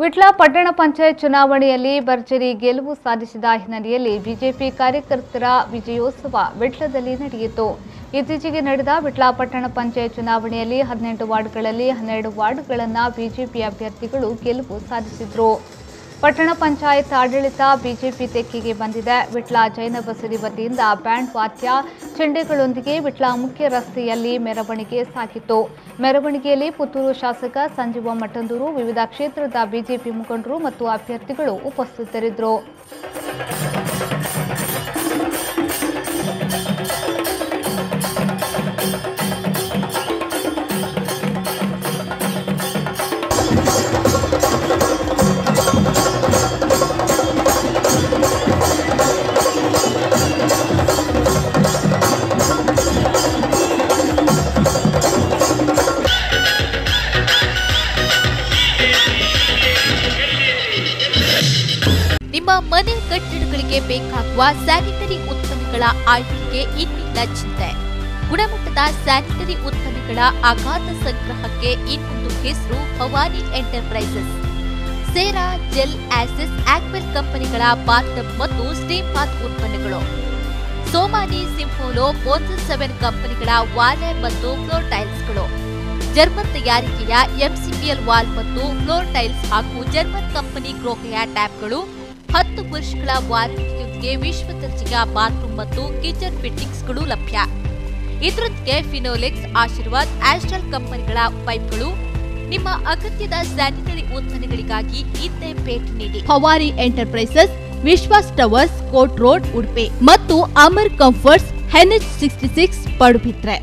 ವಿಟ್ಲ ಪಟ್ಟಣ ಪಂಚಾಯತ್ ಚುನಾವಣೆಯಲ್ಲಿ ಭರ್ಜರಿ ಗೆಲುವು ಸಾಧಿಸಿದ ಹಿನ್ನೆಲೆಯಲ್ಲಿ ಬಿಜೆಪಿ ಕಾರ್ಯಕರ್ತರ ವಿಜಯೋತ್ಸವ ವಿಟ್ಲದಲ್ಲಿ ನಡೆಯಿತು. ಇತ್ತೀಚೆಗೆ ನಡೆದ ವಿಟ್ಲ ಪಟ್ಟಣ ಪಂಚಾಯತ್ ಚುನಾವಣೆಯಲ್ಲಿ 18 ವಾರ್ಡ್ಗಳಲ್ಲಿ 12 ವಾರ್ಡ್ಗಳನ್ನು ಬಿಜೆಪಿ ಅಭ್ಯರ್ಥಿಗಳು ಗೆಲುವು ಸಾಧಿಸಿದರು. ಪಟ್ಟಣ ಪಂಚಾಯತ್ ಆಡಳಿತ ಬಿಜೆಪಿ ತೆಕ್ಕೆಗೆ ಬಂದಿದೆ. ವಿಟ್ಲ ಜೈನ ಬಸದಿ ವತಿಯಿಂದ ಬ್ಯಾಂಡ್ ವಾದ್ಯ ಚೆಂಡೆಗಳೊಂದಿಗೆ ವಿಟ್ಲ ಮುಖ್ಯ ರಸ್ತೆಯಲ್ಲಿ ಮೆರವಣಿಗೆ ಸಾಗಿತು. ಮೆರವಣಿಗೆಯಲ್ಲಿ ಪುತ್ತೂರು ಶಾಸಕ ಸಂಜೀವ ಮಠಂದೂರು, ವಿವಿಧ ಕ್ಷೇತ್ರದ ಬಿಜೆಪಿ ಮುಖಂಡರು ಮತ್ತು ಅಭ್ಯರ್ಥಿಗಳು ಉಪಸ್ಥಿತರಿದ್ದರು. ನಿಮ್ಮ ಮನೆ ಕಟ್ಟಡಗಳಿಗೆ ಬೇಕಾಗುವ ಸ್ಯಾನಿಟರಿ ಉತ್ಪನ್ನಗಳ ಆಯ್ಕೆಗೆ ಇನ್ನಿಲ್ಲ ಚಿಂತೆ. ಗುಣಮಟ್ಟದ ಸ್ಯಾನಿಟರಿ ಉತ್ಪನ್ನಗಳ ಅಗಾಧ ಸಂಗ್ರಹಕ್ಕೆ ಇನ್ನೊಂದು ಹೆಸರು ಭವಾನಿ ಎಂಟರ್ಪ್ರೈಸಸ್. ಸೇರಾ, ಜೆಲ್, ಆಸಿಸ್, ಆಕ್ವೆಲ್ ಕಂಪನಿಗಳ ಬಾತ್ ಮತ್ತು ಸ್ಟೀಮ್ ಬಾತ್ ಉತ್ಪನ್ನಗಳು, ಸೋಮಾನಿ, ಸಿಂಫೋಲೋ, ಮೋನ್ಸನ್ 7 ಕಂಪನಿಗಳ ವಾಲ್ ಮತ್ತು ಫ್ಲೋರ್ ಟೈಲ್ಸ್ಗಳು, ಜರ್ಮನ್ ತಯಾರಿಕೆಯ ಎಂಸಿಪಿಎಲ್ ವಾಲ್ ಮತ್ತು ಫ್ಲೋರ್ ಟೈಲ್ಸ್ ಹಾಗೂ ಜರ್ಮನ್ ಕಂಪನಿ ಗ್ರೋಹೆಯ ಟ್ಯಾಪ್ಗಳು, 10 ವರ್ಷಗಳ ವಾರಂಟಿಯೊಂದಿಗೆ ವಿಶ್ವ ದರ್ಜೆಯ ಬಾತ್ರೂಮ್ ಮತ್ತು ಕಿಚನ್ ಫಿಟ್ಟಿಂಗ್ಸ್ಗಳು ಲಭ್ಯ. ಇದರೊಂದಿಗೆ ಫಿನೋಲೆಕ್ಸ್, ಆಶೀರ್ವಾದ್, ಆಸ್ಟ್ರಲ್ ಕಂಪನಿಗಳ ಪೈಪ್ಗಳು. ನಿಮ್ಮ ಅಗತ್ಯದ ಸ್ಯಾನಿಟರಿ ಉತ್ಪನ್ನಗಳಿಗಾಗಿ ಇದ್ದೇ ಭೇಟಿ ನೀಡಿ. ಭವಾನಿ ಎಂಟರ್ಪ್ರೈಸಸ್, ವಿಶ್ವಾಸ್ ಟವರ್ಸ್, ಕೋರ್ಟ್ ರೋಡ್, ಉಡುಪಿ ಮತ್ತು ಅಮರ್ ಕಂಫರ್ಟ್ಸ್, NH66 ಪಡುಬಿದ್ರೆ.